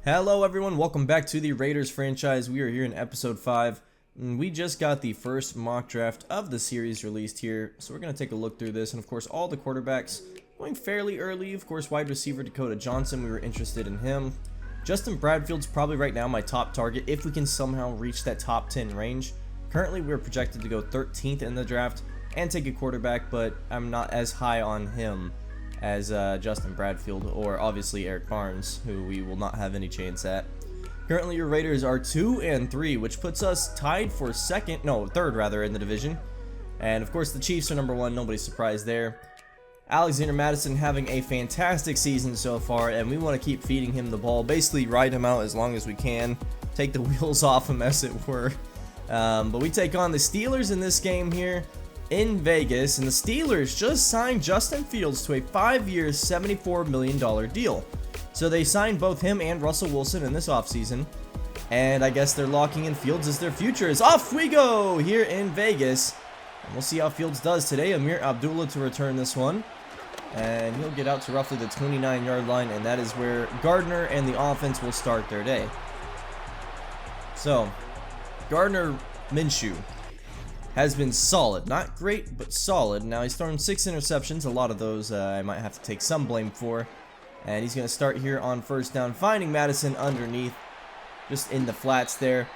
Hello everyone, welcome back to the Raiders franchise. We are here in episode 5, and we just got the first mock draft of the series released here, so we're going to take a look through this, and of course all the quarterbacks going fairly early. Of course, wide receiver Dakota Johnson, we were interested in him. Justin Bradfield's probably right now my top target if we can somehow reach that top 10 range. Currently we're projected to go 13th in the draft and take a quarterback, but I'm not as high on him as Justin Bradfield, or obviously Eric Barnes, who we will not have any chance at. Currently your Raiders are 2-3, which puts us tied for third rather in the division. And of course the Chiefs are number 1, nobody's surprised there. Alexander Mattison having a fantastic season so far, and we want to keep feeding him the ball, basically ride him out as long as we can, take the wheels off him as it were. But we take on the Steelers in this game here in Vegas, and the Steelers just signed Justin Fields to a 5-year, $74 million deal. So they signed both him and Russell Wilson in this offseason, and I guess they're locking in Fields as their future. Is off we go here in Vegas, and we'll see how Fields does today. Amir Abdullah to return this one, and he'll get out to roughly the 29-yard line, and that is where Gardner and the offense will start their day. So Gardner Minshew has been solid, not great, but solid. Now he's thrown 6 interceptions, a lot of those I might have to take some blame for. And he's going to start here on first down, finding Madison underneath, just in the flats there.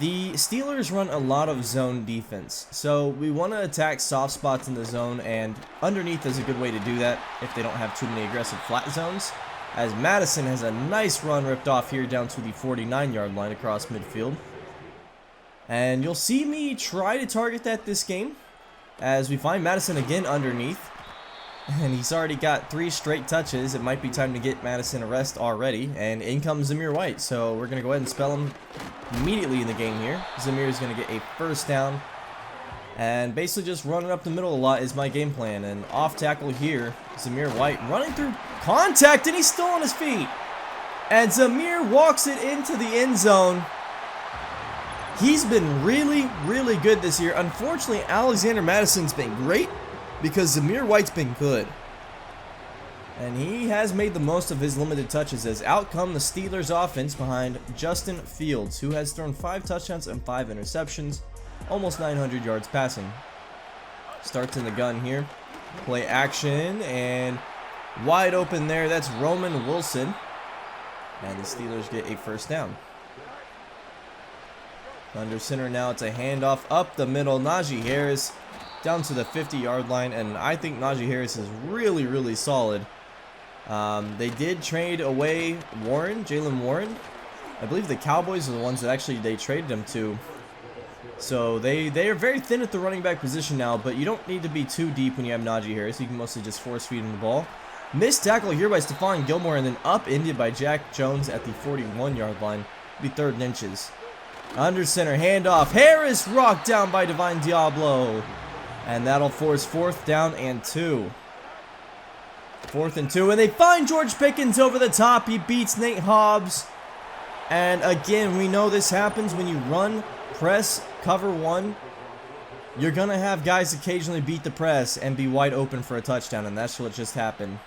The Steelers run a lot of zone defense, so we want to attack soft spots in the zone, and underneath is a good way to do that if they don't have too many aggressive flat zones. As Madison has a nice run ripped off here down to the 49-yard line across midfield. And you'll see me try to target that this game as we find Madison again underneath. And he's already got 3 straight touches. It might be time to get Madison a rest already. And in comes Zamir White. So we're going to go ahead and spell him immediately in the game here. Zamir is going to get a first down. And basically just running up the middle a lot is my game plan. And off tackle here, Zamir White running through contact, and he's still on his feet. And Zamir walks it into the end zone. He's been really, really good this year. Unfortunately, Alexander Madison's been great because Zamir White's been good. And he has made the most of his limited touches as out come the Steelers offense behind Justin Fields, who has thrown 5 touchdowns and 5 interceptions, almost 900 yards passing. Starts in the gun here. Play action, and wide open there. That's Roman Wilson. And the Steelers get a first down. Under center now, it's a handoff up the middle. Najee Harris down to the 50-yard line, and I think Najee Harris is really, really solid. They did trade away Jalen Warren. I believe the Cowboys are the ones that actually they traded him to. So they are very thin at the running back position now, but you don't need to be too deep when you have Najee Harris. You can mostly just force feed him the ball. Missed tackle here by Stephon Gilmore, and then upended by Jack Jones at the 41-yard line. Be 3rd and inches. Under center, handoff. Harris rocked down by Divine Diablo. And that'll force 4th down and 2. 4th and 2. And they find George Pickens over the top. He beats Nate Hobbs. And again, we know this happens when you run, press, cover 1. You're going to have guys occasionally beat the press and be wide open for a touchdown. And that's what just happened.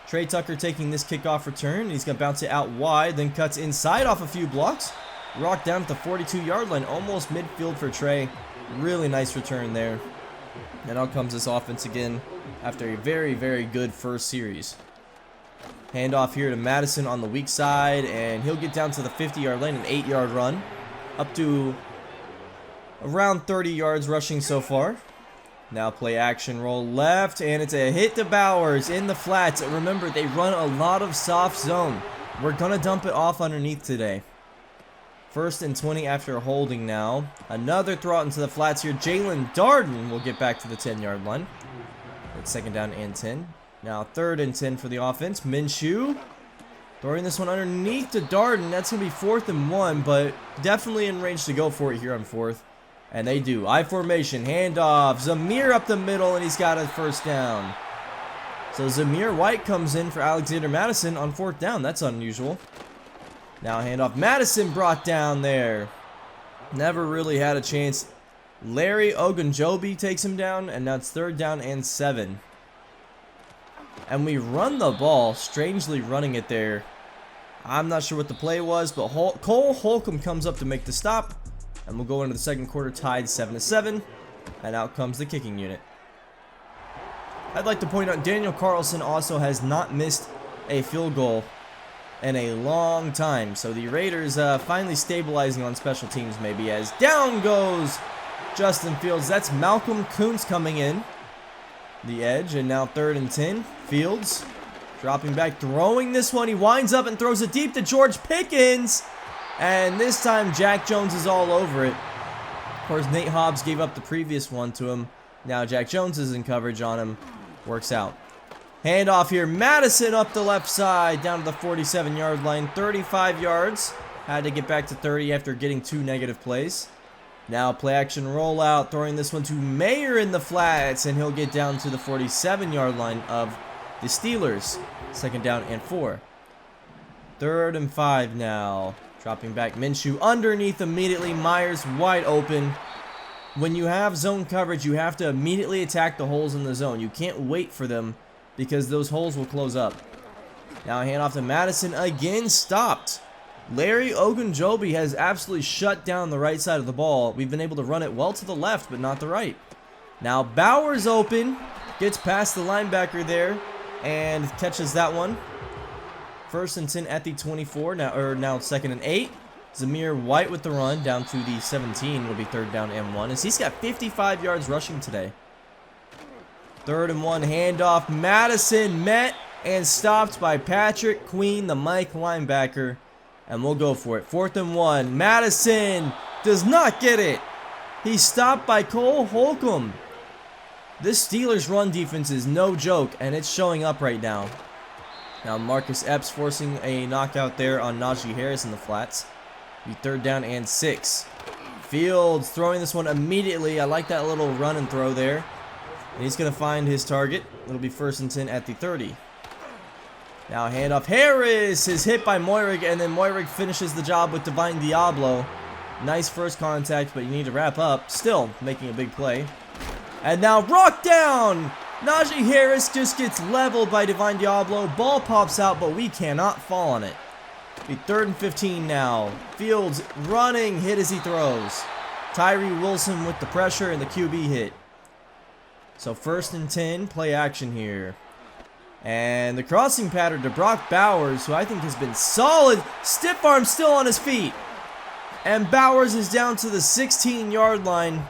Trey Tucker taking this kickoff return. He's going to bounce it out wide. Then cuts inside off a few blocks. Rocked down at the 42-yard line, almost midfield for Trey. Really nice return there. And out comes this offense again after a very, very good first series. Handoff here to Madison on the weak side, and he'll get down to the 50-yard line, an 8-yard run. Up to around 30 yards rushing so far. Now play action, roll left, and it's a hit to Bowers in the flats. Remember, they run a lot of soft zone. We're going to dump it off underneath today. 1st and 20 after holding now. Another throw out into the flats here. Jalen Darden will get back to the 10-yard line. It's 2nd down and 10. Now 3rd and 10 for the offense. Minshew throwing this one underneath to Darden. That's going to be 4th and 1, but definitely in range to go for it here on 4th. And they do. I formation, handoff. Zamir up the middle, and he's got a first down. So Zamir White comes in for Alexander Madison on 4th down. That's unusual. Now handoff. Madison brought down there. Never really had a chance. Larry Ogunjobi takes him down, and now it's 3rd down and 7. And we run the ball, strangely running it there I'm not sure what the play was, but Cole Holcomb comes up to make the stop. And we'll go into the second quarter tied 7-7. And out comes the kicking unit. I'd like to point out Daniel Carlson also has not missed a field goal in a long time. So the Raiders finally stabilizing on special teams maybe, as down goes Justin Fields. That's Malcolm Kuntz coming in. The edge, and now 3rd and 10. Fields dropping back, throwing this one. He winds up and throws it deep to George Pickens. And this time Jack Jones is all over it. Of course, Nate Hobbs gave up the previous one to him. Now Jack Jones is in coverage on him. Works out. Handoff here. Madison up the left side down to the 47-yard line. 35 yards. Had to get back to 30 after getting 2 negative plays. Now play action rollout. Throwing this one to Mayer in the flats. And he'll get down to the 47-yard line of the Steelers. 2nd down and 4. 3rd and 5 now. Dropping back Minshew underneath immediately. Myers wide open. When you have zone coverage, you have to immediately attack the holes in the zone. You can't wait for them because those holes will close up. Now handoff to Madison again. Stopped. Larry Ogunjobi has absolutely shut down the right side of the ball. We've been able to run it well to the left, but not the right. Now Bowers open. Gets past the linebacker there and catches that one. 1st and 10 at the 24. Now 2nd and 8. Zamir White with the run down to the 17. Will be 3rd down and 1 as he's got 55 yards rushing today. 3rd and 1 handoff. Madison met and stopped by Patrick Queen, the Mike linebacker. And we'll go for it. 4th and 1. Madison does not get it. He's stopped by Cole Holcomb. This Steelers run defense is no joke, and it's showing up right now. Now Marcus Epps forcing a knockout there on Najee Harris in the flats. Be 3rd down and 6. Fields throwing this one immediately. I like that little run and throw there. And he's going to find his target. It'll be 1st and 10 at the 30. Now handoff. Harris is hit by Moyrig, and then Moyrig finishes the job with Divine Diablo. Nice first contact, but you need to wrap up. Still making a big play. And now rock down. Najee Harris just gets leveled by Divine Diablo. Ball pops out, but we cannot fall on it. Be 3rd and 15 now. Fields running, hit as he throws. Tyree Wilson with the pressure and the QB hit. So 1st and 10, play action here. And the crossing pattern to Brock Bowers, who I think has been solid. Stiff arm still on his feet. And Bowers is down to the 16-yard line.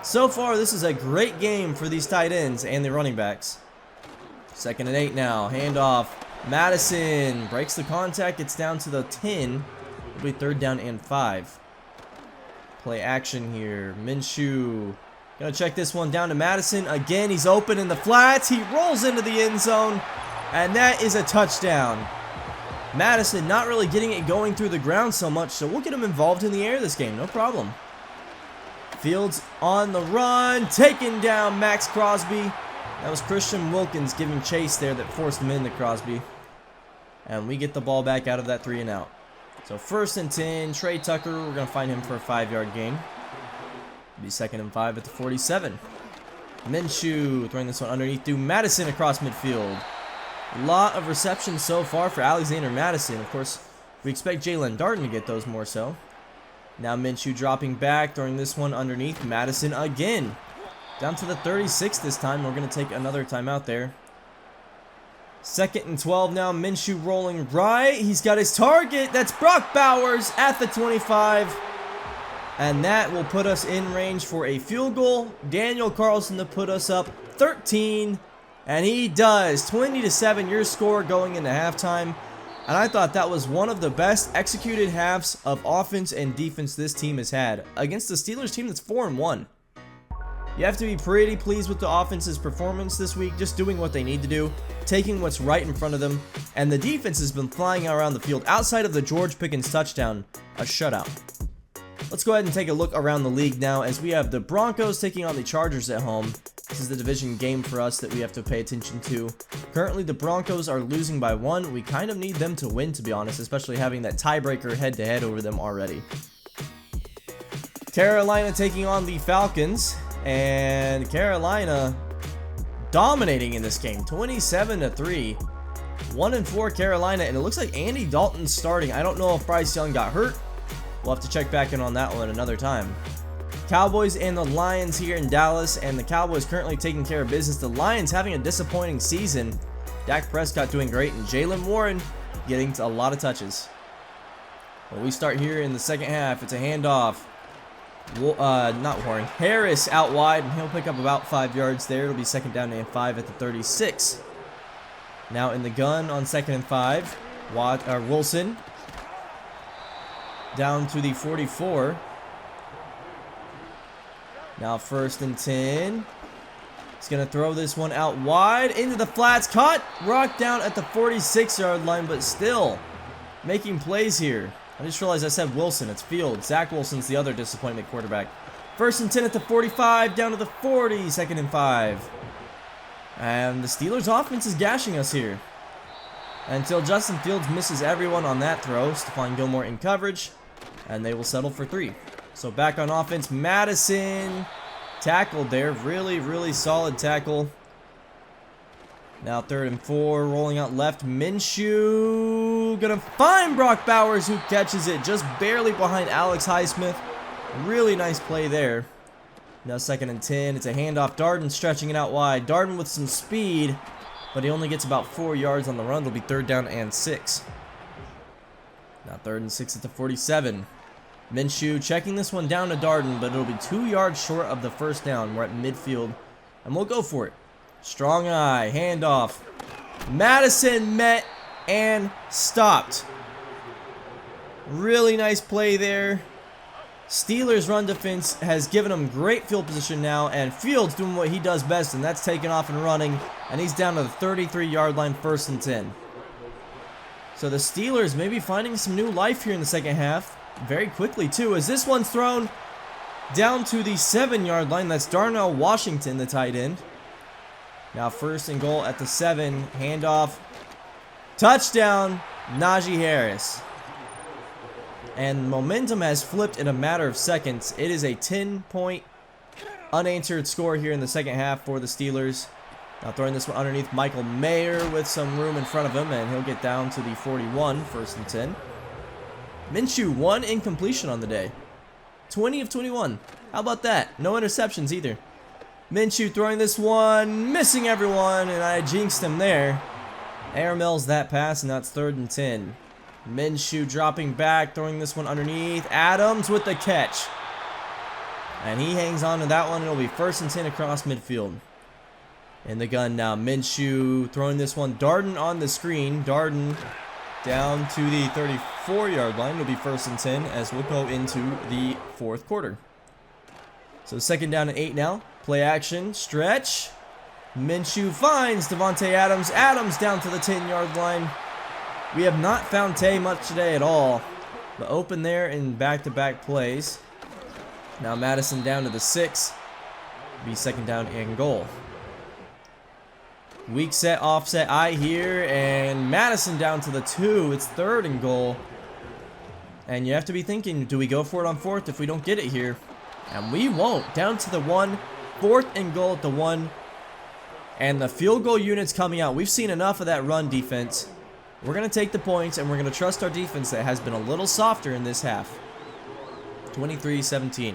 So far, this is a great game for these tight ends and the running backs. 2nd and 8 now. Handoff. Madison breaks the contact. It's down to the 10. It'll be 3rd down and 5. Play action here. Minshew. Gonna check this one down to Madison. Again, he's open in the flats. He rolls into the end zone. And that is a touchdown. Madison not really getting it going through the ground so much, so we'll get him involved in the air this game. No problem. Fields on the run. Taking down Max Crosby. That was Christian Wilkins giving chase there that forced him into Crosby. And we get the ball back out of that 3 and out. So 1st and 10. Trey Tucker, we're going to find him for a 5-yard gain. It'll be 2nd and 5 at the 47. Minshew throwing this one underneath to Madison across midfield. A lot of receptions so far for Alexander Madison. Of course, we expect Jalen Darden to get those more so. Now Minshew dropping back, throwing this one underneath. Madison again. Down to the 36 this time. We're going to take another timeout there. 2nd and 12 now. Minshew rolling right. He's got his target. That's Brock Bowers at the 25. And that will put us in range for a field goal. Daniel Carlson to put us up 13. And he does. 20-7 your score going into halftime. And I thought that was one of the best executed halves of offense and defense this team has had against the Steelers team that's 4-1. You have to be pretty pleased with the offense's performance this week, just doing what they need to do, taking what's right in front of them, and the defense has been flying around the field outside of the George Pickens touchdown, a shutout. Let's go ahead and take a look around the league now as we have the Broncos taking on the Chargers at home. This is the division game for us that we have to pay attention to. Currently, the Broncos are losing by 1. We kind of need them to win, to be honest, especially having that tiebreaker head-to-head over them already. Carolina taking on the Falcons, and Carolina dominating in this game, 27-3. 1-4 Carolina, and it looks like Andy Dalton's starting. I don't know if Bryce Young got hurt. We'll have to check back in on that one another time. Cowboys and the Lions here in Dallas, and the Cowboys currently taking care of business. The Lions having a disappointing season. Dak Prescott doing great, and Jaylen Warren getting a lot of touches. Well, we start here in the second half. It's a handoff. Not Warren. Harris out wide, and he'll pick up about 5 yards there. It'll be second down and 5 at the 36. Now in the gun on 2nd and 5. Wilson down to the 44. Now 1st and 10. He's going to throw this one out wide into the flats. Caught. Rocked down at the 46-yard line, but still making plays here. I just realized I said Wilson. It's Fields. Zach Wilson's the other disappointment quarterback. 1st and 10 at the 45. Down to the 40. 2nd and 5. And the Steelers' offense is gashing us here. Until Justin Fields misses everyone on that throw. Stephon Gilmore in coverage. And they will settle for 3. So back on offense, Madison tackled there. Really, really solid tackle. Now 3rd and 4, rolling out left. Minshew gonna find Brock Bowers, who catches it just barely behind Alex Highsmith. Really nice play there. Now 2nd and 10, it's a handoff. Darden stretching it out wide. Darden with some speed, but he only gets about 4 yards on the run. It'll be 3rd down and 6. Now 3rd and 6 at the 47. Minshew checking this one down to Darden, but it'll be 2 yards short of the 1st down. We're at midfield, and we'll go for it. Strong eye, handoff. Madison met and stopped. Really nice play there. Steelers' run defense has given him great field position now, and Fields doing what he does best, and that's taking off and running, and he's down to the 33-yard line, 1st and 10. So the Steelers may be finding some new life here in the second half. Very quickly, too, as this one's thrown down to the 7-yard line. That's Darnell Washington, the tight end. Now 1st and goal at the 7. Handoff. Touchdown, Najee Harris. And momentum has flipped in a matter of seconds. It is a 10-point unanswered score here in the second half for the Steelers. Now throwing this one underneath Michael Mayer with some room in front of him, and he'll get down to the 41, 1st and 10. Minshew, 1 incompletion on the day. 20 of 21. How about that? No interceptions either. Minshew throwing this one, missing everyone, and I jinxed him there. Airmails that pass, and that's 3rd and 10. Minshew dropping back, throwing this one underneath. Adams with the catch. And he hangs on to that one. It'll be 1st and 10 across midfield. In the gun now, Minshew throwing this one. Darden on the screen. Darden down to the 34-yard line. It'll be 1st and 10 as we'll go into the 4th quarter. So 2nd down and 8 now. Play action. Stretch. Minshew finds Devontae Adams. Adams down to the 10-yard line. We have not found Tay much today at all. But open there in back-to-back plays. Now Madison down to the 6. Be 2nd down and goal. Weak set, offset eye here, and Madison down to the 2. It's 3rd and goal. And you have to be thinking, do we go for it on 4th if we don't get it here? And we won't. Down to the 1. 4th and goal at the 1. And the field goal unit's coming out. We've seen enough of that run defense. We're going to take the points, and we're going to trust our defense that has been a little softer in this half. 23-17.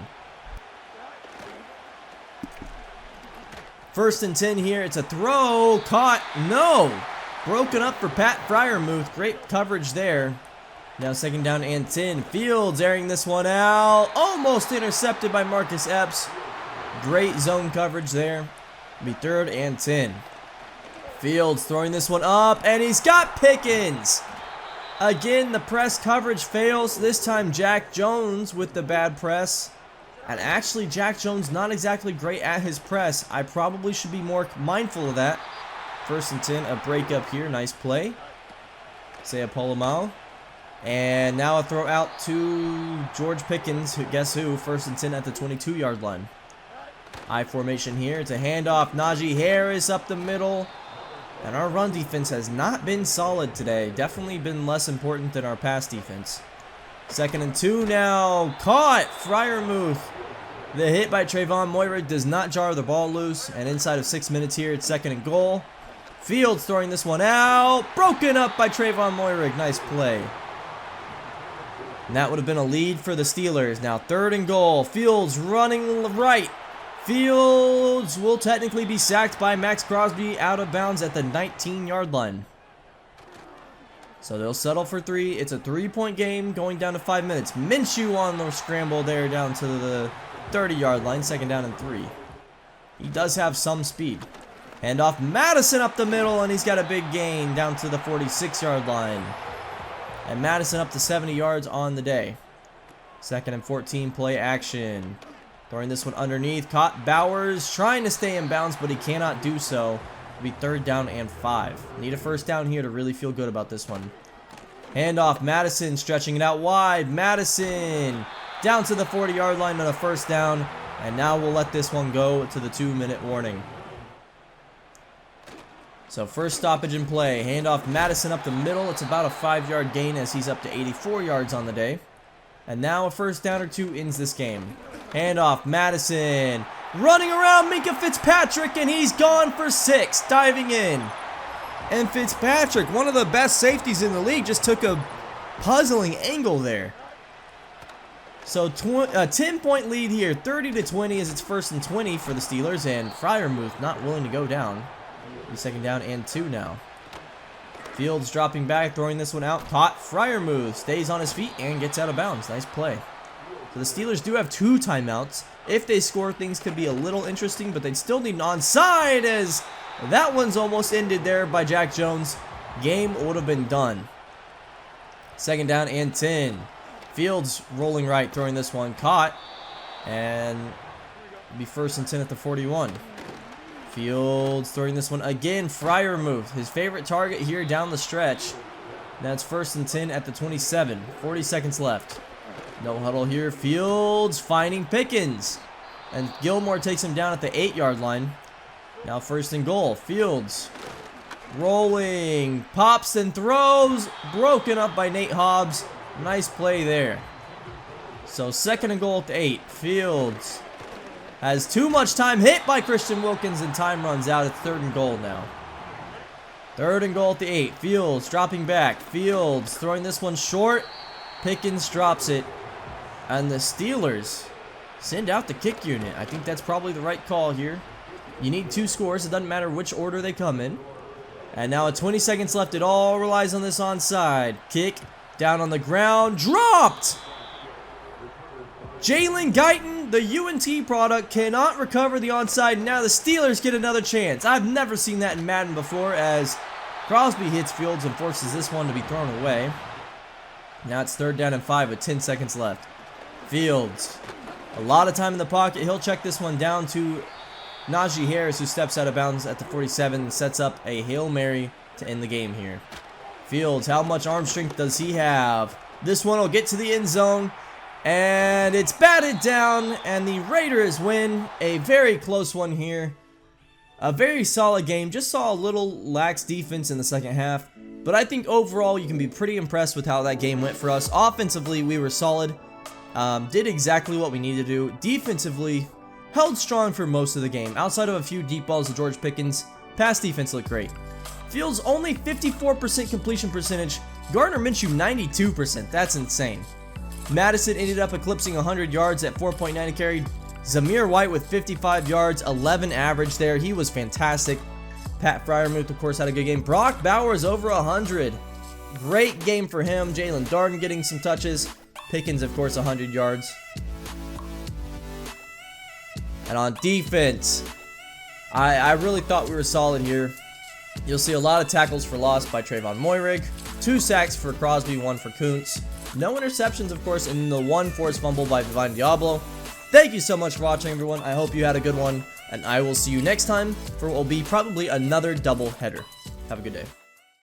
1st and 10 here. It's a throw. Caught. No. Broken up for Pat Freiermuth. Great coverage there. Now 2nd down and 10. Fields airing this one out. Almost intercepted by Marcus Epps. Great zone coverage there. It'll be 3rd and 10. Fields throwing this one up, and he's got Pickens. Again, the press coverage fails. This time Jack Jones with the bad press. And actually, Jack Jones not exactly great at his press. I probably should be more mindful of that. 1st and 10, a break up here. Nice play. Isaiah Polamalu. And now a throw out to George Pickens. Guess who? 1st and 10 at the 22-yard line. I formation here. It's a handoff. Najee Harris up the middle. And our run defense has not been solid today. Definitely been less important than our pass defense. 2nd and 2 now. Caught. Freiermuth. The hit by Trayvon Moehrig does not jar the ball loose. And inside of 6 minutes here, it's 2nd and goal. Fields throwing this one out. Broken up by Trayvon Moehrig. Nice play. And that would have been a lead for the Steelers. Now 3rd and goal. Fields running right. Fields will technically be sacked by Max Crosby out of bounds at the 19-yard line. So they'll settle for 3. It's a 3-point game going down to 5 minutes. Minshew on the scramble there down to the 30-yard line. 2nd down and 3. He does have some speed. Hand off Madison up the middle, and he's got a big gain down to the 46-yard line. And Madison up to 70 yards on the day. 2nd and 14, play action. Throwing this one underneath. Caught Bowers trying to stay in bounds, but he cannot do so. It'll be 3rd down and 5. Need a 1st down here to really feel good about this one. Hand off Madison, stretching it out wide. Madison down to the 40-yard line on a 1st down. And now we'll let this one go to the 2-minute warning. So 1st stoppage in play. Hand off Madison up the middle. It's about a 5-yard gain as he's up to 84 yards on the day. And now a 1st down or 2 ends this game. Hand off Madison. Running around Minkah Fitzpatrick, and he's gone for 6. Diving in. And Fitzpatrick, one of the best safeties in the league, just took a puzzling angle there. So a 10-point lead here. 30-20 as it's 1st and 20 for the Steelers. And Freiermuth not willing to go down. 2nd down and 2 now. Fields dropping back, throwing this one out. Caught. Freiermuth stays on his feet and gets out of bounds. Nice play. So the Steelers do have 2 timeouts. If they score, things could be a little interesting, but they'd still need an onside as that one's almost ended there by Jack Jones. Game would have been done. 2nd down and 10. Fields rolling right, throwing this one. Caught. And it'll be 1st and 10 at the 41. Fields throwing this one again. Freiermuth, his favorite target here down the stretch. That's 1st and 10 at the 27. 40 seconds left. No huddle here. Fields finding Pickens. And Gilmore takes him down at the 8-yard line. Now 1st and goal. Fields rolling. Pops and throws. Broken up by Nate Hobbs. Nice play there. So 2nd and goal at the 8. Fields has too much time, hit by Christian Wilkins, and time runs out. It's 3rd and goal now. 3rd and goal at the 8. Fields dropping back. Fields throwing this one short. Pickens drops it. And the Steelers send out the kick unit. I think that's probably the right call here. You need 2 scores. It doesn't matter which order they come in. And now at 20 seconds left, it all relies on this onside. Kick down on the ground. Dropped! Jalen Guyton, the UNT product, cannot recover the onside. Now the Steelers get another chance. I've never seen that in Madden before as Crosby hits Fields and forces this one to be thrown away. Now it's 3rd down and 5 with 10 seconds left. Fields, a lot of time in the pocket. He'll check this one down to Najee Harris, who steps out of bounds at the 47 and sets up a Hail Mary to end the game here. Fields, how much arm strength does he have? This one will get to the end zone. And it's batted down, and the Raiders win. A very close one here. A very solid game. Just saw a little lax defense in the 2nd half. But I think overall you can be pretty impressed with how that game went for us. Offensively, we were solid. Did exactly what we needed to do. Defensively, held strong for most of the game. Outside of a few deep balls to George Pickens, pass defense looked great. Fields only 54% completion percentage. Gardner Minshew 92%. That's insane. Madison ended up eclipsing 100 yards at 4.9 a carry. Zamir White with 55 yards, 11 average there. He was fantastic. Pat Freiermuth, of course, had a good game. Brock Bowers over 100. Great game for him. Jalen Darden getting some touches. Pickens, of course, 100 yards. And on defense, I really thought we were solid here. You'll see a lot of tackles for loss by Trayvon Moehrig. 2 sacks for Crosby, 1 for Kuntz. No interceptions, of course, and the 1 forced fumble by Divine Diablo. Thank you so much for watching, everyone. I hope you had a good one, and I will see you next time for what will be probably another double header. Have a good day.